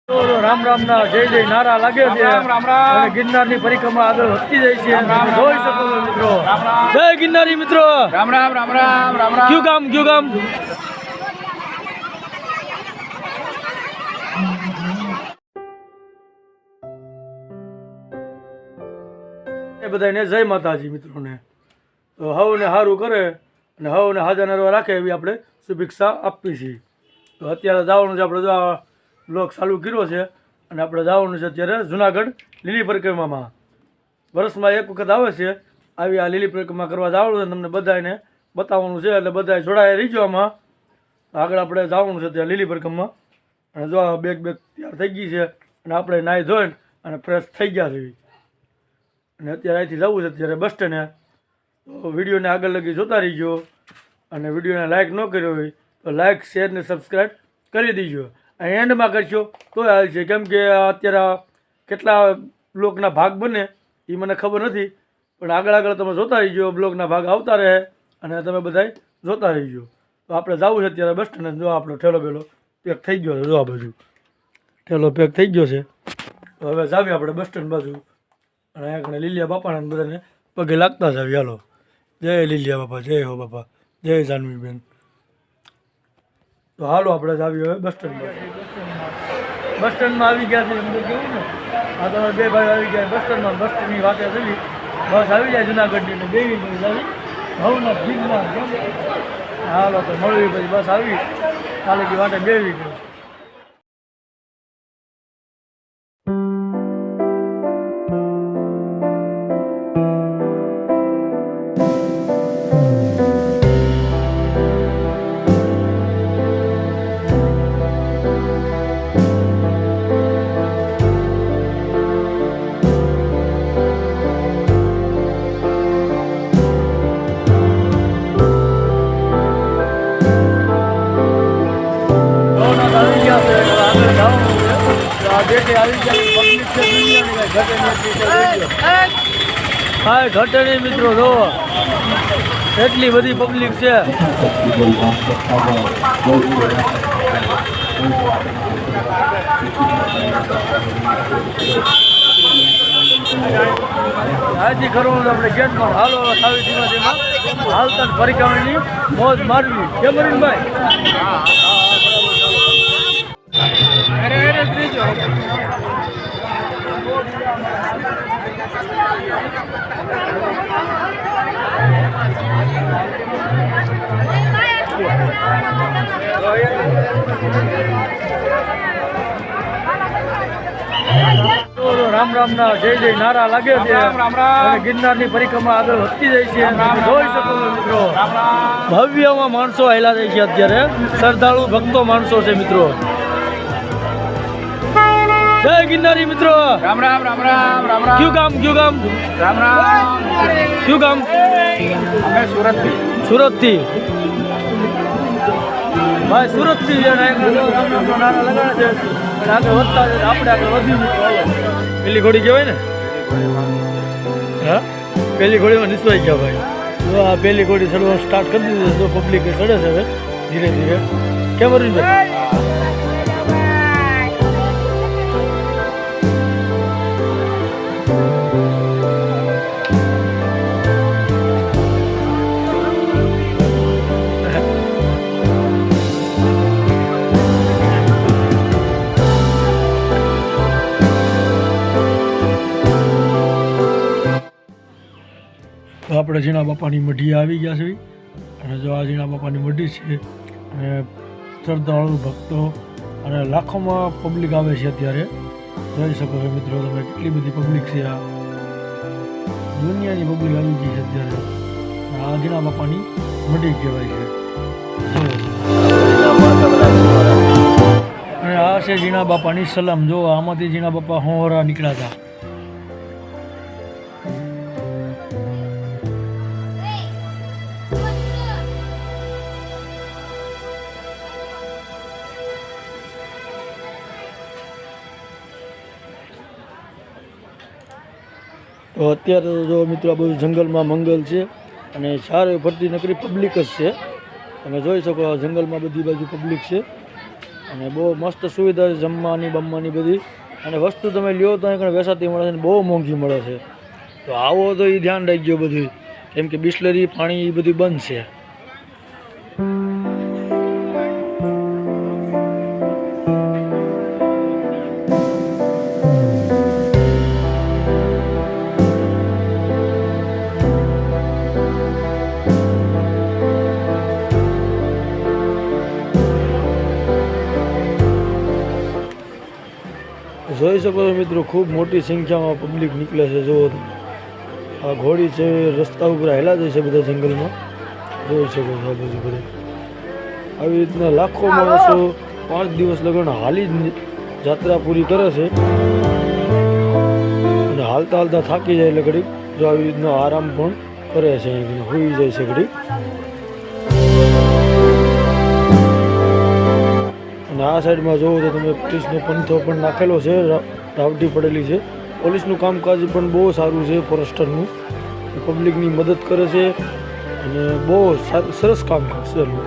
રામ રામ ના જય જય નારા લાગે છે અને ગિરનારની પરિક્રમા આગળ વધતી જાય છે જોઈ શકો છો મિત્રો જય ગિરનારી મિત્રો રામ રામ રામ રામ રામ રામ ક્યુ કામ એ બધાને જય માતાજી મિત્રોને તો હવને સારું કરે અને હવને હાજર નરવા રાખે એવી આપણે શુભેચ્છા આપીએ છીએ તો અત્યારે જવાનું છે આપણે જો આ બ્લોગ ચાલુ કર્યો છે અને આપણે જવાનું છે અત્યારે જુનાગઢ લીલી પરિક્રમામાં વર્ષમાં એક વખત આવે છે આવી આ લીલી પરિક્રમા કરવા જવાનું છે તમને બધાને બતાવવાનું છે એટલે બધા જોડાયા રહીજો આમાં આગળ આપણે જવાનું છે ત્યાં લીલી પરિક્રમામાં અને જો બેગ તૈયાર થઈ ગઈ છે અને આપણે નાહી ધોઈને અને ફ્રેશ થઈ ગયા છે અને અત્યારે અહીંથી જવું છે અત્યારે બસ સ્ટેન્ડે તો વિડીયોને આગળ લગી જોતા રહીજો અને વિડીયોને લાઇક ન કર્યો હોય તો લાઇક શેર ને સબસ્ક્રાઈબ કરી દીજો અને એન્ડમાં કરશો તો હાલ છે કેમ કે અત્યારે કેટલા બ્લોગના ભાગ બને એ મને ખબર નથી પણ આગળ તમે જોતા રહીજો બ્લોગના ભાગ આવતા રહે અને તમે બધાય જોતા રહીજો તો આપણે જવું છે અત્યારે બસ સ્ટેન્ડ જો આપણો ઠેલો પેલો પેક થઈ ગયો છે જો આ બાજુ ઠેલો પેક થઈ ગયો છે તો હવે જાવીએ આપણે બસ સ્ટેન્ડ બાજુ અને અહીંયા લીલિયા બાપાને બધાને પગે લાગતા જ આવી હાલો જય લીલિયા બાપા જય હો બાપા જય જાનવીબેન તો હાલો આપણે જ આવી હવે બસ સ્ટેન્ડમાં આવી ગયા છે એમ તો કેવું ને આ તમે બે ભાઈ આવી ગયા બસ સ્ટેન્ડની વાતે થઈ બસ આવી જાય જુનાગઢની ને બેવી આવી ભવનાથ ગીરનાર હાલો તો મળવી પછી બસ આવી કાલે કી વાટે બેવી ગયો હા ઘટે નહીં મિત્રો જો એટલી બધી પબ્લિક છે હાજી ખરું આપણે ગેટમાં હાલો સાવી ધીમા હાલતા પરિક્રમાની મોજ મારવી કેમ ભાઈ રામ રામ ના જય જય નારા લાગે છે અને ગિરનારની પરિક્રમા આગળ વધતી જાય છે જોઈ શકો છો મિત્રો ભવ્યમાં માણસો આવેલા જાય છે અત્યારે શ્રદ્ધાળુ ભક્તો માણસો છે મિત્રો જય ગિરનારી મિત્રો રામ રામ રામ રામ રામ રામ ક્યુ કામ રામ રામ ક્યુ કામ અમે સુરત થી ભાઈ સુરત થી નારા લગાડે છે અને આગળ વધતા આપણે આગળ વધી પેલી ઘોડી કહેવાય ને હા પેલી ઘોડીમાં નિસવાઈ ગયા ભાઈ જો આ પેલી ઘોડી ચડવાનું સ્ટાર્ટ કરી દીધું તો પબ્લિક ચડે છે હવે ધીરે ધીરે કેમ અરવિંદભાઈ તો આપણે ઝીણા બાપાની મઢી આવી ગયા છે અને જો આ ઝીણા બાપાની મઢી છે અને શ્રદ્ધાળુ ભક્તો અને લાખોમાં પબ્લિક આવે છે અત્યારે જોઈ શકો છો મિત્રો તમે કેટલી બધી પબ્લિક છે આ દુનિયાની પબ્લિક આવી ગઈ છે અત્યારે આ ઝીણા બાપાની મઢી કહેવાય છે અને આ છે ઝીણા બાપાની સલામ જો આમાંથી ઝીણા બાપા હોરા નીકળ્યા હતા તો અત્યારે જો મિત્રો આ બધું જંગલમાં મંગલ છે અને સારી ફરતી નકરી પબ્લિક જ છે તમે જોઈ શકો જંગલમાં બધી બાજુ પબ્લિક છે અને બહુ મસ્ત સુવિધા છે જમવાની બમવાની બધી, અને વસ્તુ તમે લ્યો તો અહીં વેસાતી મળે છે અને બહુ મોંઘી મળે છે. તો આવો તો એ ધ્યાન રાખજો બધું, કેમ કે બિસ્લરી પાણી એ બધું બંધ છે. જોઈ શકો છો મિત્રો, ખૂબ મોટી સંખ્યામાં પબ્લિક નીકળે છે. જુઓ તો આ ઘોડી છે, રસ્તા ઉપર હેલા જાય છે બધા જંગલમાં. જોઈ શકો છો આ બધું બધું આવી રીતના લાખો માણસો 5 દિવસ લગન હાલી જ જાત્રા પૂરી કરે છે. અને હાલતા હાલતા થાકી જાય એટલે ઘડીક જો આવી રીતનો આરામ પણ કરે છે, હોઈ જાય છે ઘડીક. અને આ સાઈડમાં જોવો તો તમે પોલીસનો પંથો પણ નાખેલો છે, રાવટી પડેલી છે. પોલીસનું કામકાજ પણ બહુ સારું છે, ફોરેસ્ટરનું. પબ્લિકની મદદ કરે છે અને બહુ સરસ કામ કરશે એમનું.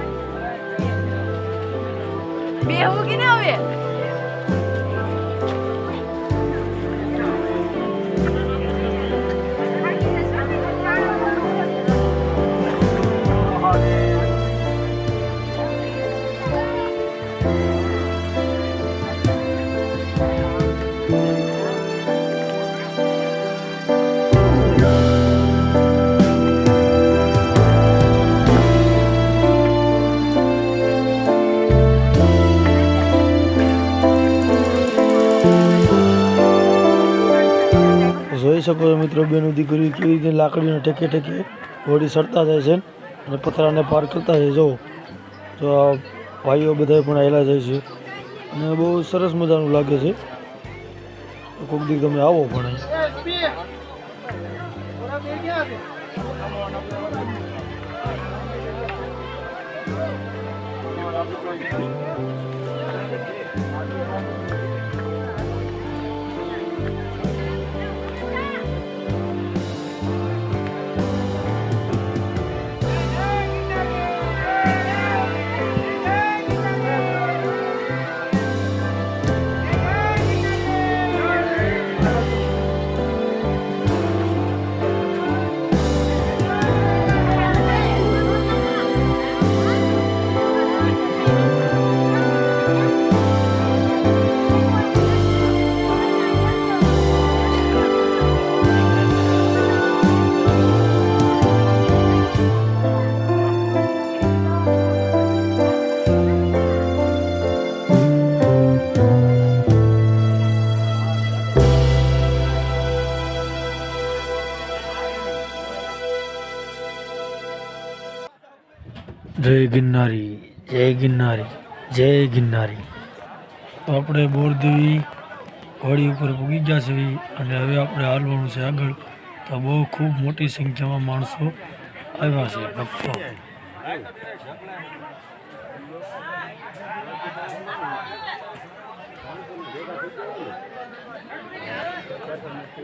જોઈ શકો છો મિત્રો, બેનું દીકરી કેવી રીતે લાકડીને ટેકે ટેકે ઘોડી સડતા જાય છે અને પથરાને પાર કરતા જાય. જો તો આ ભાઈઓ બધા પણ આવેલા જાય છે અને બહુ સરસ મજાનું લાગે છે. કોઈક દી તમે આવો પણ અહીં. જય ગિરનારી, જય ગિરનારી, જય ગિરનારી. તો આપણે બોરદેવી ઘોડી ઉપર પૂગી ગયા છે અને હવે આપણે હાલવાનું છે આગળ. તો બહુ ખૂબ મોટી સંખ્યામાં માણસો આવ્યા છે, ભક્તો.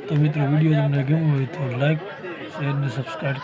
તો મિત્રો, વિડીયો તમને ગમ્યો હોય તો લાઈક, શેર અને સબસ્ક્રાઈબ